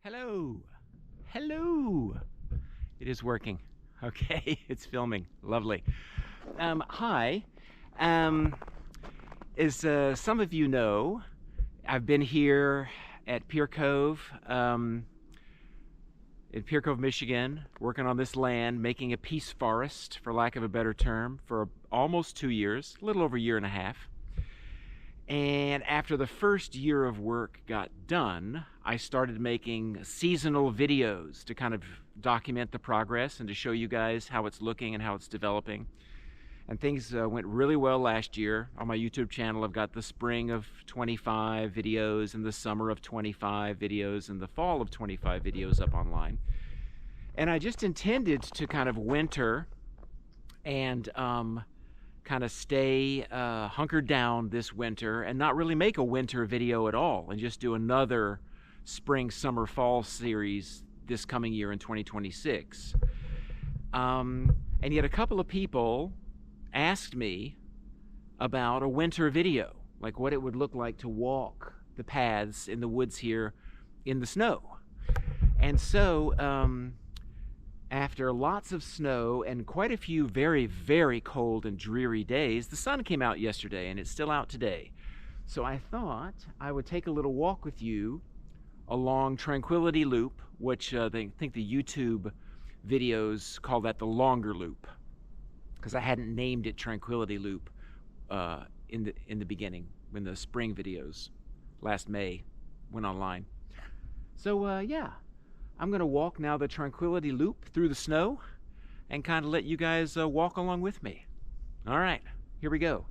Hello. Hello. It is working. Okay, it's filming. Lovely. Hi. As some of you know, I've been here at Pier Cove, in Pier Cove, Michigan, working on this land, making a peace forest, for lack of a better term, for almost 2 years, a little over a year and a half. And after the first year of work got done, I started making seasonal videos to kind of document the progress and to show you guys how it's looking and how it's developing. And things went really well last year. On my YouTube channel, I've got the spring of 25 videos and the summer of 25 videos and the fall of 25 videos up online. And I just intended to kind of winter and kind of stay hunkered down this winter and not really make a winter video at all and just do another spring, summer, fall series this coming year in 2026. And yet a couple of people asked me about a winter video, like what it would look like to walk the paths in the woods here in the snow. And so after lots of snow and quite a few very, very cold and dreary days, the sun came out yesterday and it's still out today. So I thought I would take a little walk with you along Tranquility Loop, which I think the YouTube videos call that the longer loop, because I hadn't named it Tranquility Loop in the beginning when the spring videos last May went online. So yeah. I'm going to walk now the Tranquility Loop through the snow and kind of let you guys walk along with me. All right, here we go.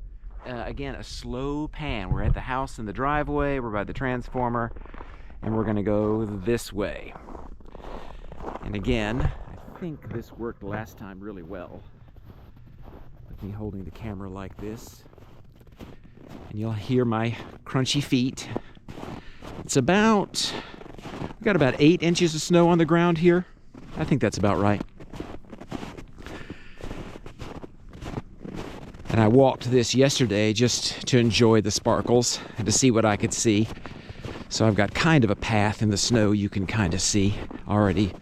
Again, a slow pan. We're at the house in the driveway. We're by the transformer, and we're going to go this way. And again, I think this worked last time really well. With me holding the camera like this. And you'll hear my crunchy feet. It's about... We've got about 8 inches of snow on the ground here. I think that's about right. And I walked this yesterday just to enjoy the sparkles and to see what I could see. So I've got kind of a path in the snow you can kind of see already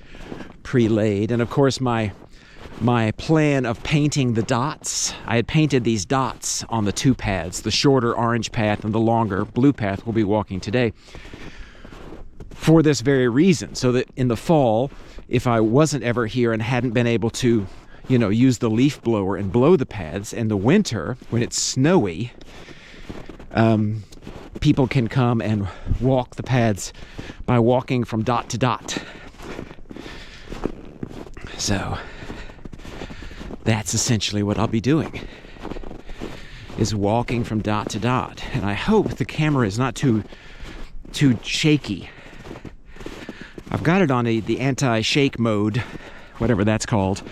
pre-laid. And of course my plan of painting the dots, I had painted these dots on the two paths, the shorter orange path and the longer blue path we'll be walking today, for this very reason, so that in the fall, if I wasn't ever here and hadn't been able to, use the leaf blower and blow the paths, in the winter, when it's snowy, people can come and walk the paths by walking from dot to dot. So, that's essentially what I'll be doing, is walking from dot to dot. And I hope the camera is not too shaky. I've got it on the anti-shake mode, whatever that's called.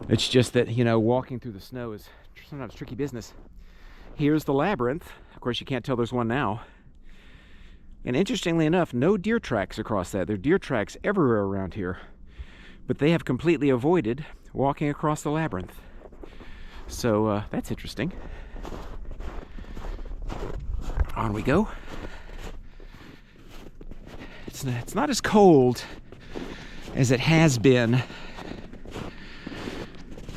It's just that, walking through the snow is sometimes tricky business. Here's the labyrinth. Of course, you can't tell there's one now. And interestingly enough, no deer tracks across that. There are deer tracks everywhere around here. But they have completely avoided walking across the labyrinth. So that's interesting. On we go. It's not as cold as it has been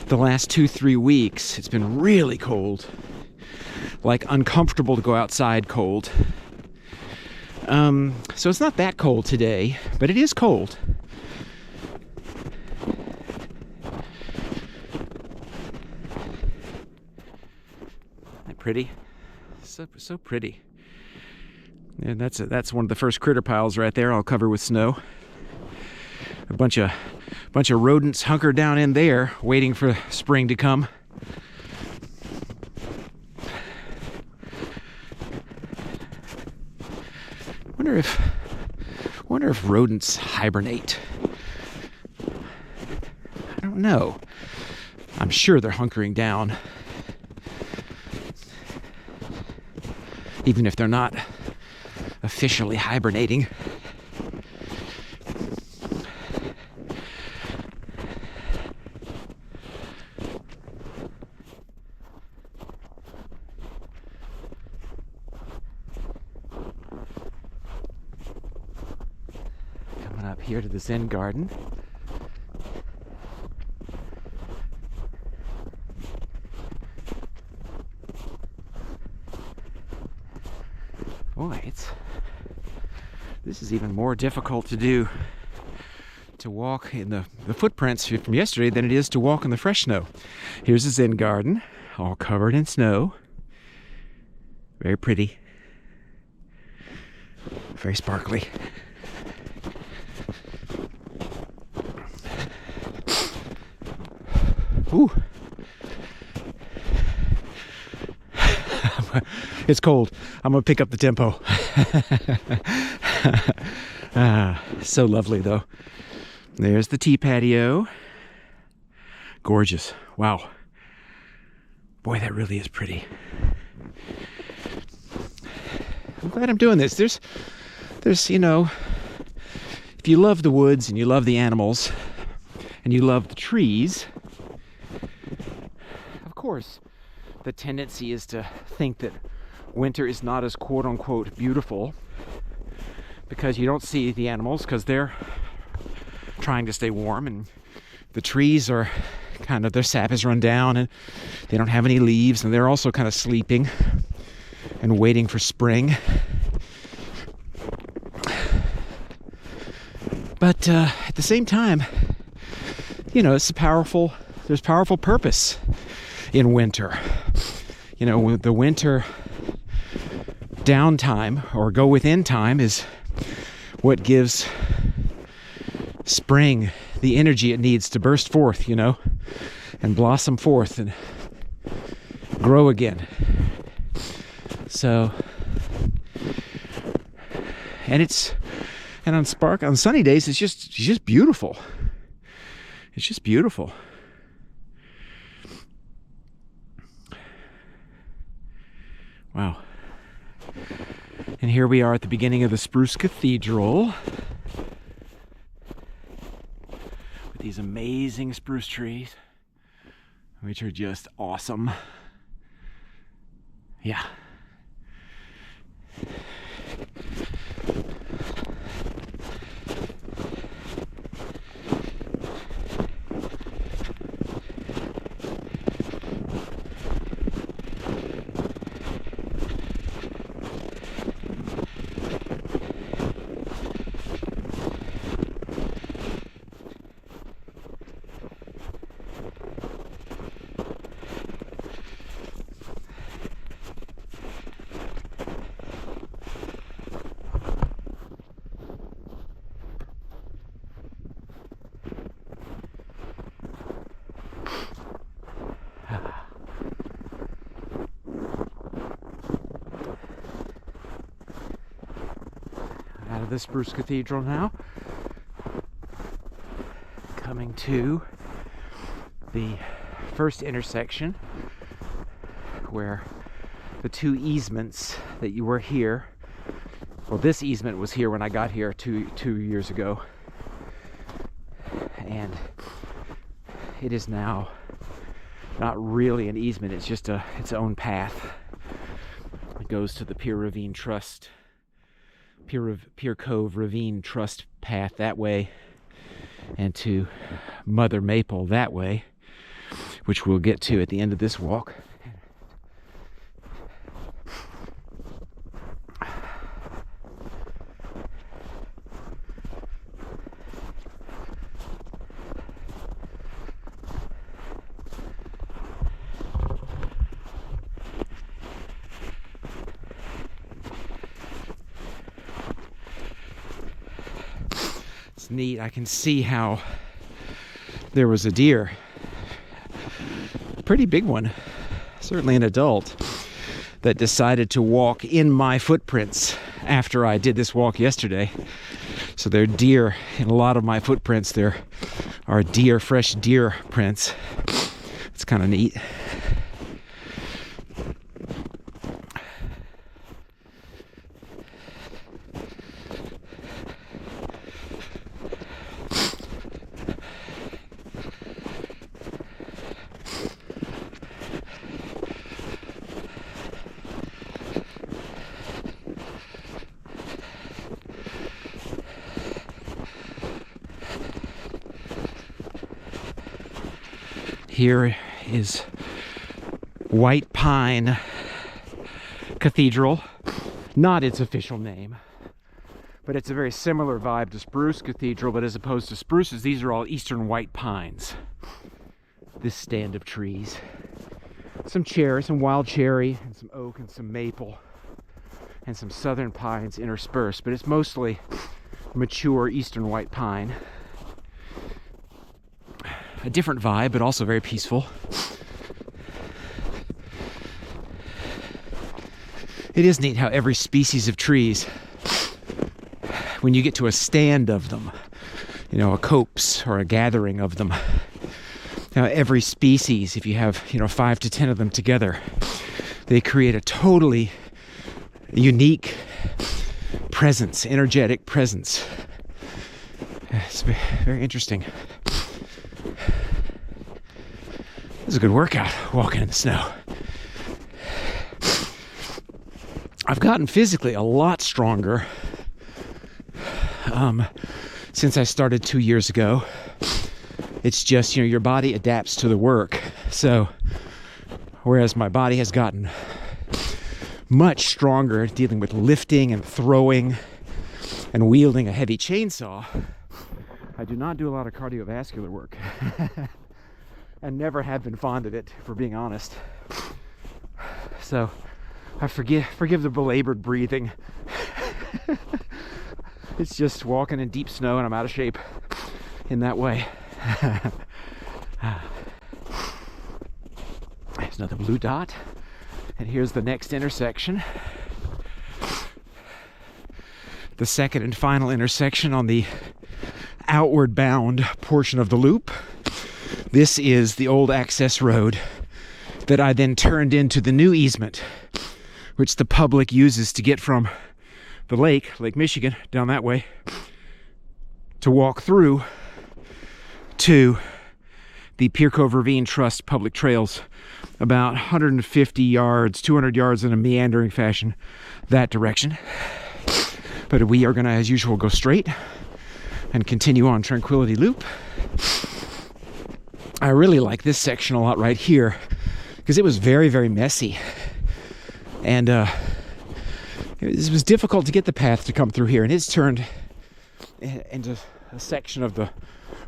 the last 2-3 weeks. It's been really cold, like uncomfortable to go outside cold. So it's not that cold today, but it is cold. Isn't that pretty? So pretty. And that's one of the first critter piles right there. I'll cover with snow. A bunch of rodents hunkered down in there, waiting for spring to come. Wonder if rodents hibernate. I don't know. I'm sure they're hunkering down, even if they're not officially hibernating. Coming up here to the Zen garden. Boy, this is even more difficult to do, to walk in the footprints from yesterday than it is to walk in the fresh snow. Here's a Zen garden, all covered in snow. Very pretty. Very sparkly. Ooh. It's cold. I'm gonna pick up the tempo. So lovely though. There's the tea patio. Gorgeous. Wow. Boy, that really is pretty. I'm glad I'm doing this. There's, you know, if you love the woods and you love the animals and you love the trees, of course, the tendency is to think that winter is not as quote-unquote beautiful because you don't see the animals because they're trying to stay warm, and the trees are kind of, their sap is run down and they don't have any leaves, and they're also kind of sleeping and waiting for spring. But at the same time, you know, there's powerful purpose in winter. You know, the winter downtime or go within time is what gives spring the energy it needs to burst forth, you know, and blossom forth and grow again. So, and on sunny days, it's just beautiful. It's just beautiful. Wow. And here we are at the beginning of the Spruce Cathedral with these amazing spruce trees, which are just awesome. Yeah. Out of the Spruce Cathedral now, coming to the first intersection where the two easements that you were here, well, this easement was here when I got here two years ago, and it is now not really an easement, it's just its own path. It goes to the Pier Cove Ravine Trust path that way, and to Mother Maple that way, which we'll get to at the end of this walk. It's neat. I can see how there was a deer, a pretty big one, certainly an adult, that decided to walk in my footprints after I did this walk yesterday. So there are deer in a lot of my footprints. There are fresh deer prints. It's kind of neat. Here is White Pine Cathedral, not its official name, but it's a very similar vibe to Spruce Cathedral, but as opposed to spruces, these are all eastern white pines. This stand of trees. Some cherry, some wild cherry, and some oak, and some maple, and some southern pines interspersed, but it's mostly mature eastern white pine. A different vibe, but also very peaceful. It is neat how every species of trees, when you get to a stand of them, you know, a copse or a gathering of them, now every species, if you have, 5 to 10 of them together, they create a totally unique presence, energetic presence. It's very interesting. It was a good workout, walking in the snow. I've gotten physically a lot stronger since I started 2 years ago. It's just, your body adapts to the work. So, whereas my body has gotten much stronger dealing with lifting and throwing and wielding a heavy chainsaw, I do not do a lot of cardiovascular work. And never have been fond of it, for being honest. So I forgive the belabored breathing. It's just walking in deep snow and I'm out of shape in that way. There's another blue dot, and here's the next intersection. The second and final intersection on the outward bound portion of the loop. This is the old access road that I then turned into the new easement, which the public uses to get from the Lake Michigan, down that way, to walk through to the Pier Cove Ravine Trust public trails, about 150 yards, 200 yards in a meandering fashion that direction. But we are going to, as usual, go straight and continue on Tranquility Loop. I really like this section a lot right here because it was very, very messy. And it was difficult to get the path to come through here. And it's turned into a section of the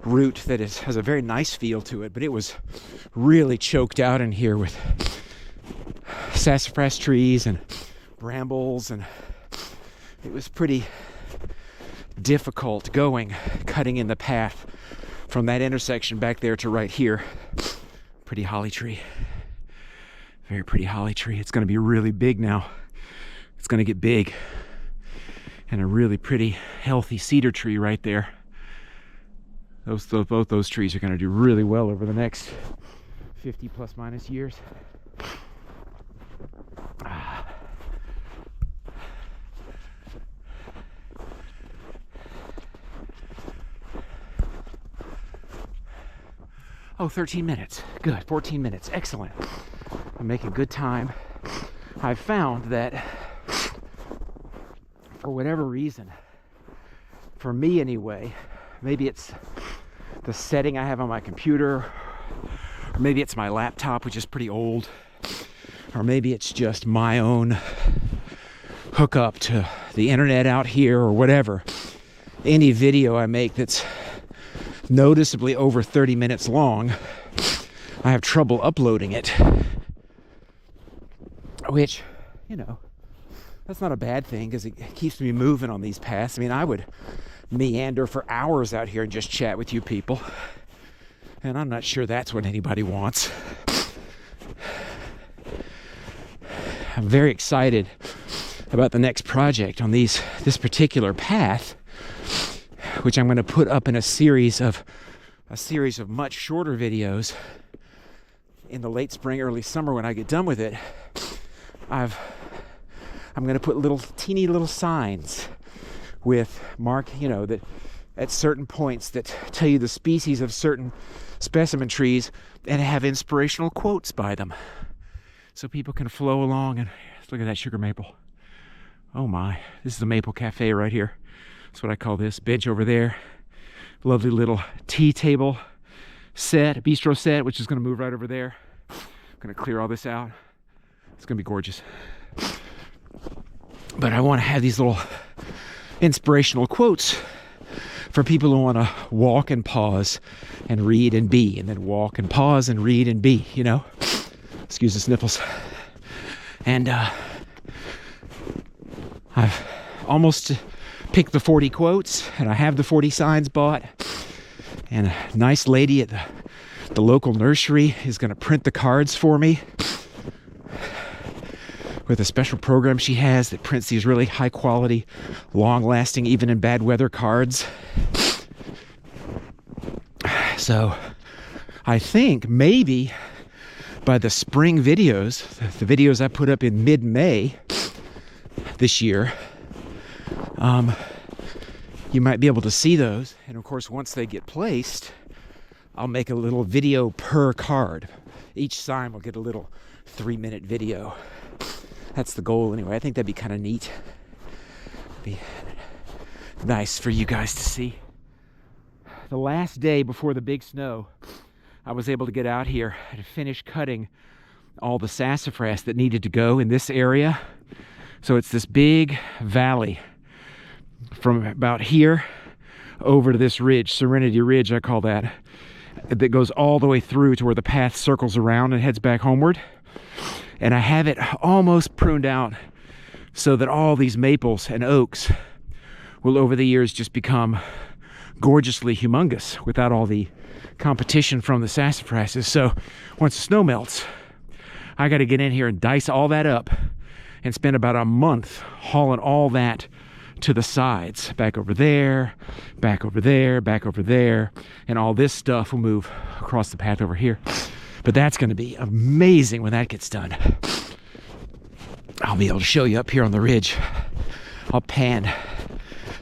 route that has a very nice feel to it. But it was really choked out in here with sassafras trees and brambles. And it was pretty difficult cutting in the path from that intersection back there to right here. Pretty holly tree. Very pretty holly tree. It's going to be really big now. It's going to get big. And a really pretty, healthy cedar tree right there. Both those trees are going to do really well over the next 50 plus minus years. Oh, 13 minutes. Good. 14 minutes. Excellent. I'm making good time. I've found that for whatever reason, for me anyway, maybe it's the setting I have on my computer, or maybe it's my laptop, which is pretty old, or maybe it's just my own hookup to the internet out here or whatever. Any video I make that's noticeably over 30 minutes long, I have trouble uploading it. Which, that's not a bad thing because it keeps me moving on these paths. I mean, I would meander for hours out here and just chat with you people. And I'm not sure that's what anybody wants. I'm very excited about the next project on this particular path, which I'm going to put up in a series of much shorter videos in the late spring, early summer when I get done with it. I'm going to put teeny little signs with that at certain points that tell you the species of certain specimen trees and have inspirational quotes by them, so people can flow along and look at that sugar maple. Oh my! This is the Maple Cafe right here. That's what I call this. Bench over there. Lovely little tea table set, bistro set, which is going to move right over there. I'm going to clear all this out. It's going to be gorgeous. But I want to have these little inspirational quotes for people who want to walk and pause and read and be, and then walk and pause and read and be, you know? Excuse the sniffles. And I've almost picked the 40 quotes, and I have the 40 signs bought. And a nice lady at the local nursery is going to print the cards for me with a special program she has that prints these really high quality, long lasting, even in bad weather cards. So I think maybe by the spring videos, the videos I put up in mid-May this year, you might be able to see those. And of course, once they get placed, I'll make a little video per card. Each sign will get a little 3-minute video. That's the goal anyway. I think that'd be kind of neat. Be nice for you guys to see. The last day before the big snow, I was able to get out here and finish cutting all the sassafras that needed to go in this area. So it's this big valley from about here over to this ridge, Serenity Ridge I call that goes all the way through to where the path circles around and heads back homeward. And I have it almost pruned out so that all these maples and oaks will over the years just become gorgeously humongous without all the competition from the sassafrasses. So once the snow melts, I got to get in here and dice all that up and spend about a month hauling all that to the sides, back over there, back over there, back over there, and all this stuff will move across the path over here. But that's going to be amazing when that gets done. I'll be able to show you up here on the ridge. I'll pan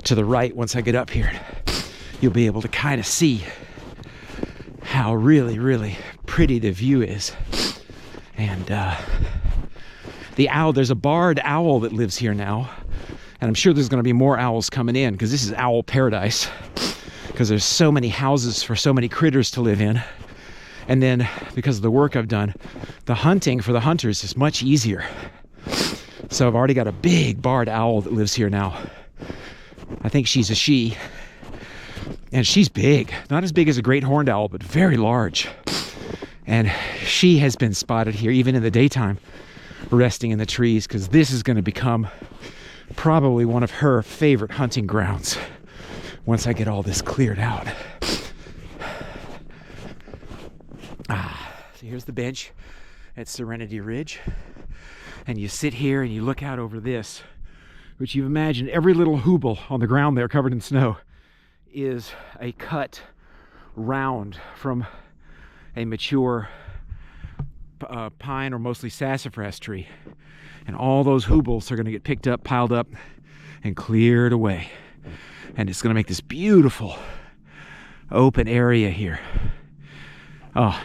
to the right once I get up here. You'll be able to kind of see how really, really pretty the view is. And the owl, there's a barred owl that lives here now. And I'm sure there's going to be more owls coming in because this is owl paradise. Because there's so many houses for so many critters to live in. And then, because of the work I've done, the hunting for the hunters is much easier. So I've already got a big barred owl that lives here now. I think she's a she. And she's big. Not as big as a great horned owl, but very large. And she has been spotted here, even in the daytime, resting in the trees, because this is going to become probably one of her favorite hunting grounds once I get all this cleared out. So here's the bench at Serenity Ridge, and you sit here and you look out over this, which you've imagined every little hooble on the ground there covered in snow is a cut round from a mature pine or mostly sassafras tree, and all those hoobles are going to get picked up, piled up, and cleared away, and it's going to make this beautiful open area here. Oh,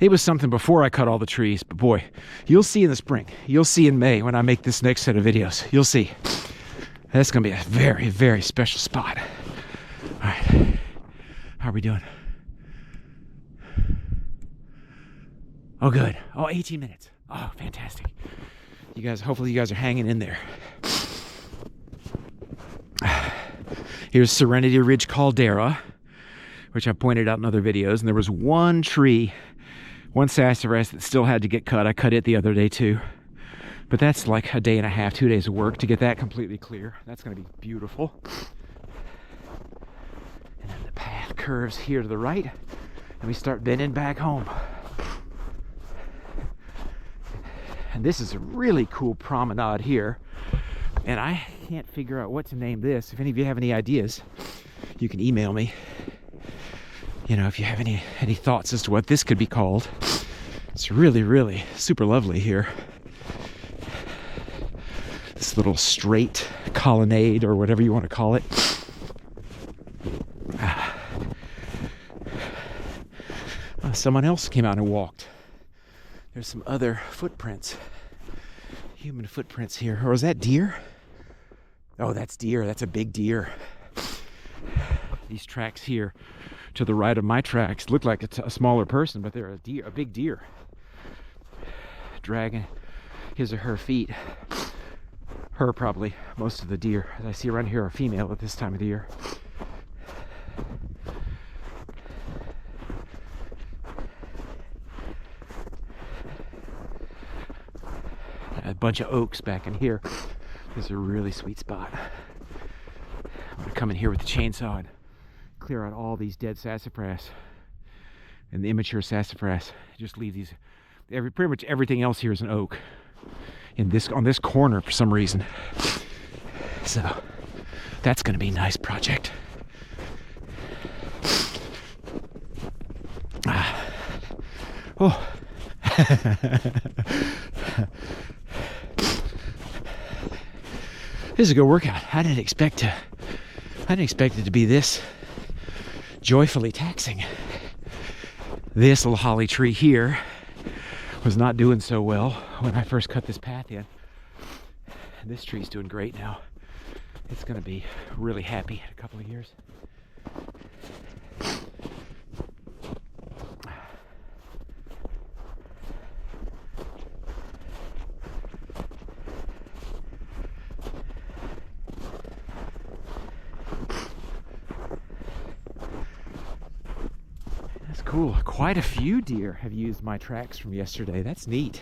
it was something before I cut all the trees, but boy, you'll see in the spring, you'll see in May when I make this next set of videos, you'll see. That's going to be a very, very special spot. All right, how are we doing? Oh, good. Oh, 18 minutes. Oh, fantastic. You guys, hopefully you guys are hanging in there. Here's Serenity Ridge Caldera, which I pointed out in other videos, and there was one tree, one sassafras that still had to get cut. I cut it the other day too. But that's like a day and a half, 2 days of work to get that completely clear. That's going to be beautiful. And then the path curves here to the right, and we start bending back home. And this is a really cool promenade here. And I can't figure out what to name this. If any of you have any ideas, you can email me. You know, if you have any thoughts as to what this could be called. It's really, really super lovely here. This little straight colonnade, or whatever you want to call it. Someone else came out and walked. There's some other footprints, human footprints here. Or is that deer? Oh, that's deer. That's a big deer. These tracks here to the right of my tracks looked like a smaller person, but they're a big deer, dragging his or her feet. Her probably. Most of the deer that I see around here are female at this time of the year. A bunch of oaks back in here. This is a really sweet spot. I'm gonna come in here with the chainsaw and clear out all these dead sassafras and the immature sassafras. Just leave these. Pretty much everything else here is an oak. On this corner for some reason. So that's gonna be a nice project. Oh. This is a good workout. I didn't expect it to be this joyfully taxing. This little holly tree here was not doing so well when I first cut this path in. This tree's doing great now. It's gonna be really happy in a couple of years. Cool. Quite a few deer have used my tracks from yesterday. That's neat.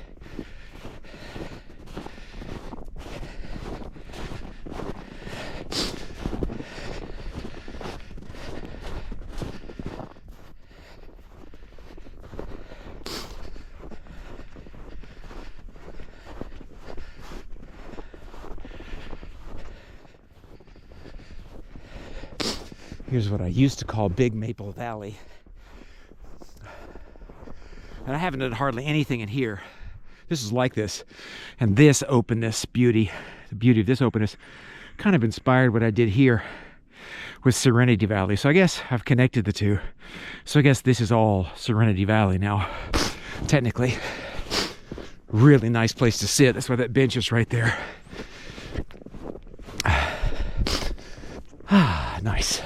Here's what I used to call Big Maple Valley. And I haven't done hardly anything in here. This is like this. And this openness, the beauty of this openness, kind of inspired what I did here with Serenity Valley. So I guess I've connected the two. So I guess this is all Serenity Valley now, technically. Really nice place to sit. That's why that bench is right there. Nice.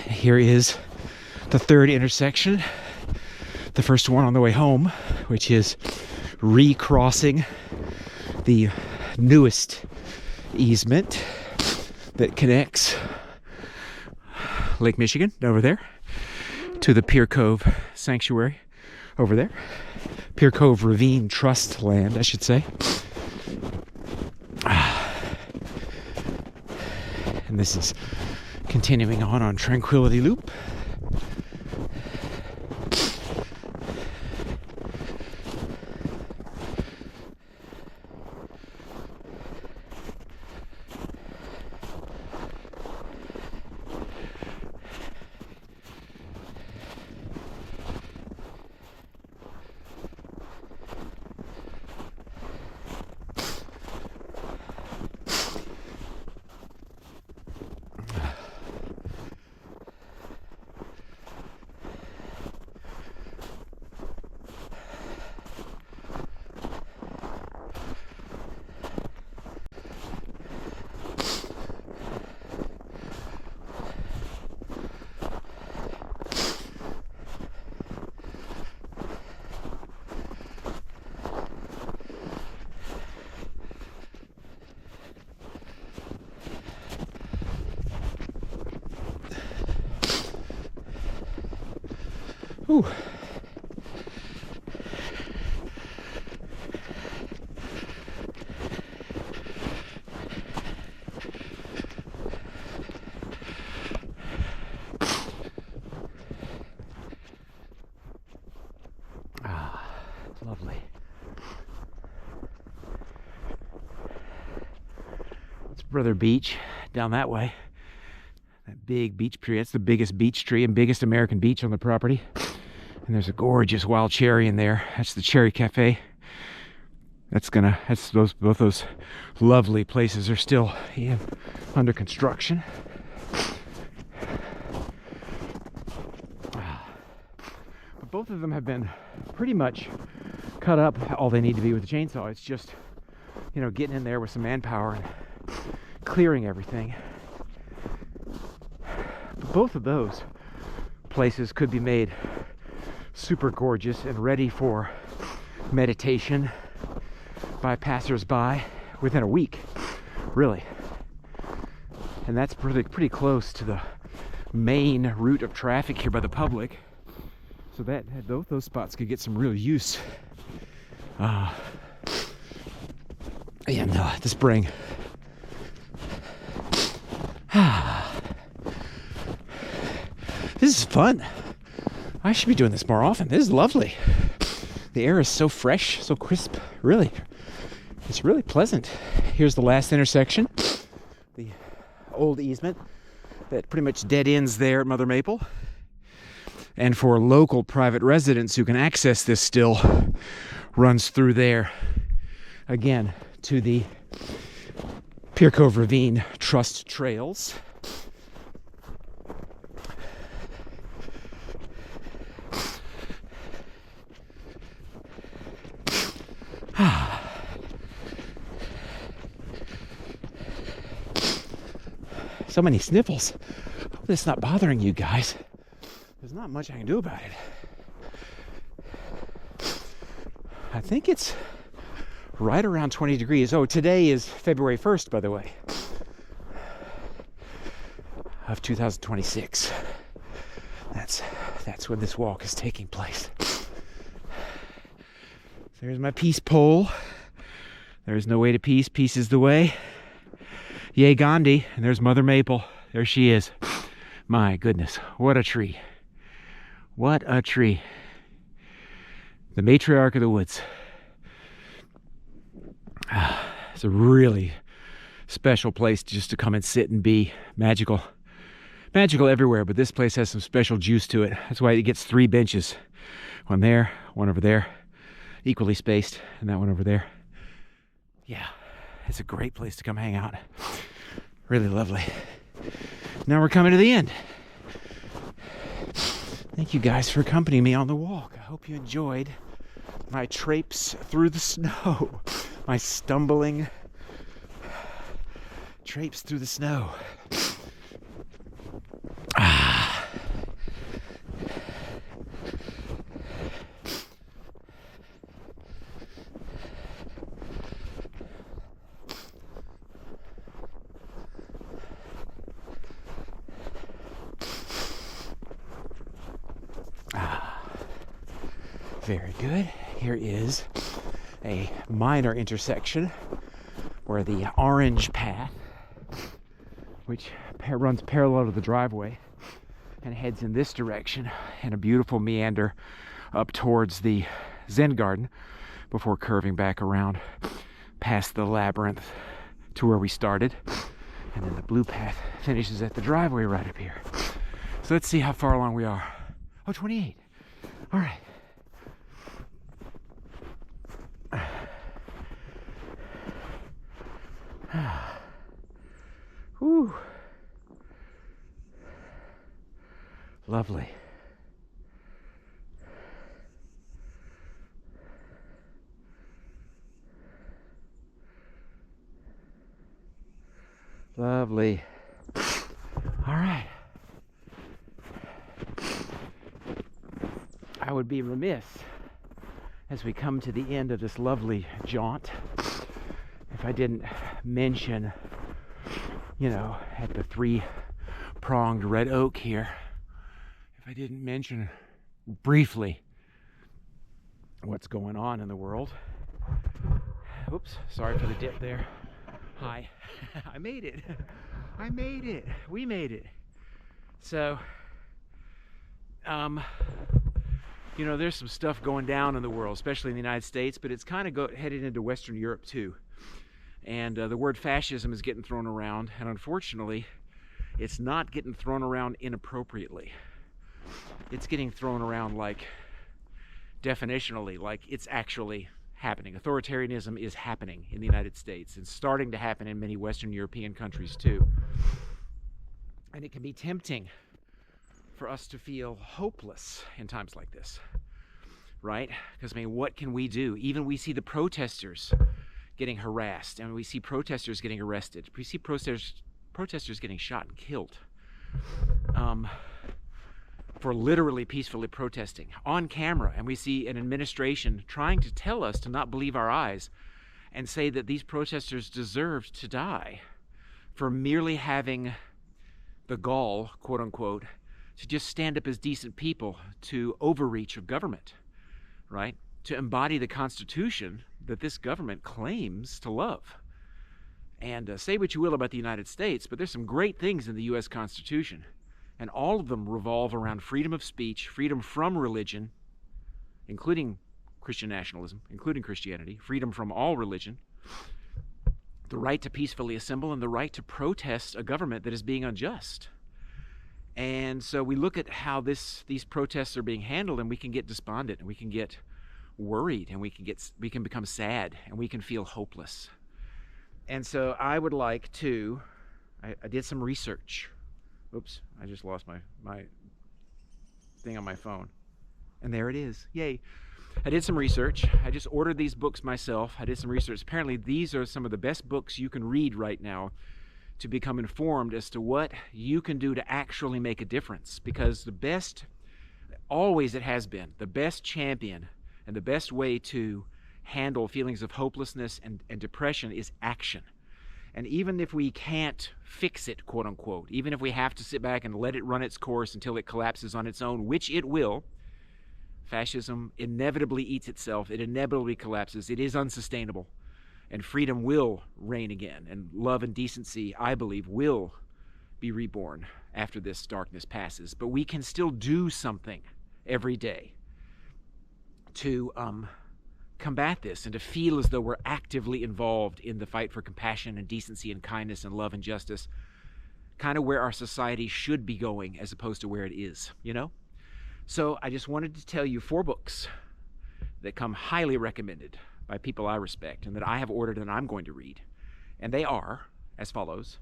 Here is the third intersection. The first one on the way home, which is recrossing the newest easement that connects Lake Michigan over there to the Pier Cove Sanctuary over there. Pier Cove Ravine Trust land, I should say. And this is continuing on Tranquility Loop. Ooh. It's lovely. It's Brother Beach down that way. That big beech tree. That's the biggest beech tree and biggest American beech on the property. And there's a gorgeous wild cherry in there. That's the Cherry Cafe. Both those lovely places are still under construction. But both of them have been pretty much cut up all they need to be with the chainsaw. It's just, getting in there with some manpower and clearing everything. But both of those places could be made super gorgeous and ready for meditation by passers-by within a week, really. And that's pretty close to the main route of traffic here by the public, so that those spots could get some real use in the spring. This is fun. I should be doing this more often. This is lovely. The air is so fresh, so crisp. Really, it's really pleasant. Here's the last intersection, the old easement that pretty much dead ends there at Mother Maple. And for local private residents who can access this still, runs through there again to the Pier Cove Ravine Trust Trails. So many sniffles. I hope it's not bothering you guys. There's not much I can do about it. I think it's right around 20 degrees. Oh, today is February 1st, by the way, of 2026. That's when this walk is taking place. There's my peace pole. There's no way to peace. Peace is the way. Yay, Gandhi. And there's Mother Maple. There she is. My goodness, what a tree. What a tree. The matriarch of the woods. It's a really special place just to come and sit and be. Magical. Magical everywhere, but this place has some special juice to it. That's why it gets 3 benches. One there, one over there, equally spaced, and that one over there. Yeah, it's a great place to come hang out. Really lovely. Now we're coming to the end. Thank you guys for accompanying me on the walk. I hope you enjoyed my traipse through the snow. My stumbling traipse through the snow. Very good. Here is a minor intersection where the orange path, which runs parallel to the driveway and heads in this direction, and a beautiful meander up towards the Zen garden before curving back around past the labyrinth to where we started. And then the blue path finishes at the driveway right up here. So let's see how far along we are. Oh, 28. All right. Whew. Lovely. Lovely. All right. I would be remiss as we come to the end of this lovely jaunt if I didn't mention, at the 3-pronged red oak here, if I didn't mention briefly what's going on in the world. Oops, sorry for the dip there. Hi. I made it. I made it. We made it. So, there's some stuff going down in the world, especially in the United States, but it's kind of headed into Western Europe too. And the word fascism is getting thrown around, and unfortunately, it's not getting thrown around inappropriately. It's getting thrown around definitionally, like it's actually happening. Authoritarianism is happening in the United States and starting to happen in many Western European countries too. And it can be tempting for us to feel hopeless in times like this, right? Because, what can we do? Even we see the protesters getting harassed, and we see protesters getting arrested. We see protesters getting shot and killed. for literally peacefully protesting on camera, and we see an administration trying to tell us to not believe our eyes and say that these protesters deserved to die for merely having the gall, quote unquote, to just stand up as decent people to overreach of government, right? To embody the Constitution that this government claims to love. And say what you will about the United States, but there's some great things in the U.S. Constitution, and all of them revolve around freedom of speech, freedom from religion, including Christian nationalism, including Christianity, freedom from all religion, the right to peacefully assemble, and the right to protest a government that is being unjust. And so we look at how these protests are being handled, and we can get despondent, and we can get worried, and we can become sad, and we can feel hopeless. And so I would like to, I did some research. Oops, I just lost my thing on my phone. And there it is, yay. I did some research. I just ordered these books myself. I did some research. Apparently these are some of the best books you can read right now to become informed as to what you can do to actually make a difference. Because the best, always it has been, the best champion and the best way to handle feelings of hopelessness and depression is action. And even if we can't fix it, quote unquote, even if we have to sit back and let it run its course until it collapses on its own, which it will, fascism inevitably eats itself, it inevitably collapses, it is unsustainable, and freedom will reign again, and love and decency, I believe, will be reborn after this darkness passes. But we can still do something every day to combat this and to feel as though we're actively involved in the fight for compassion and decency and kindness and love and justice, kind of where our society should be going as opposed to where it is, you know? So I just wanted to tell you 4 books that come highly recommended by people I respect and that I have ordered and I'm going to read. And they are as follows: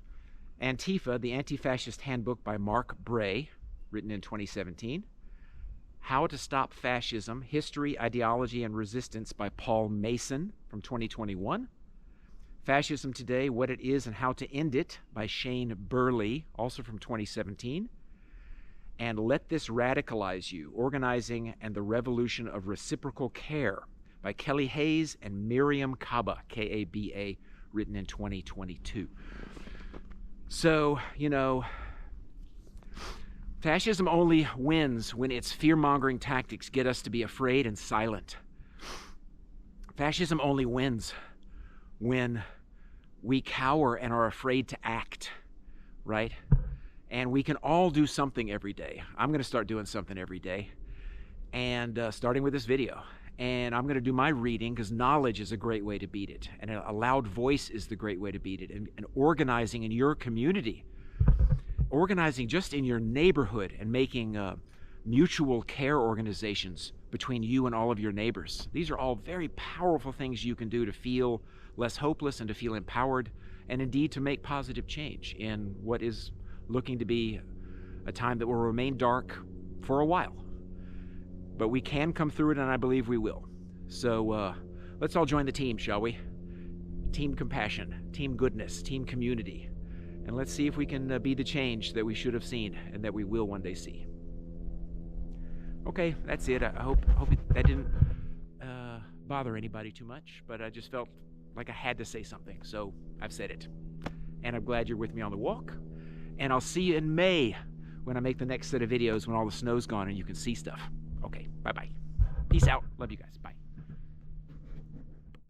Antifa, the Anti-Fascist Handbook by Mark Bray, written in 2017. How to Stop Fascism, History, Ideology, and Resistance by Paul Mason from 2021. Fascism Today, What It Is and How to End It by Shane Burley, also from 2017. And Let This Radicalize You, Organizing and the Revolution of Reciprocal Care by Kelly Hayes and Miriam Kaba, K-A-B-A, written in 2022. So, you know, fascism only wins when its fear-mongering tactics get us to be afraid and silent. Fascism only wins when we cower and are afraid to act, right? And we can all do something every day. I'm going to start doing something every day, and starting with this video. And I'm going to do my reading, because knowledge is a great way to beat it, and a loud voice is the great way to beat it, and organizing in your community, organizing just in your neighborhood, and making mutual care organizations between you and all of your neighbors. These are all very powerful things you can do to feel less hopeless and to feel empowered, and indeed to make positive change in what is looking to be a time that will remain dark for a while. But we can come through it, and I believe we will. So let's all join the team, shall we? Team compassion, team goodness, team community. And let's see if we can be the change that we should have seen and that we will one day see. Okay, that's it. I hope that didn't bother anybody too much, but I just felt like I had to say something, so I've said it. And I'm glad you're with me on the walk. And I'll see you in May when I make the next set of videos when all the snow's gone and you can see stuff. Okay, bye-bye. Peace out. Love you guys. Bye.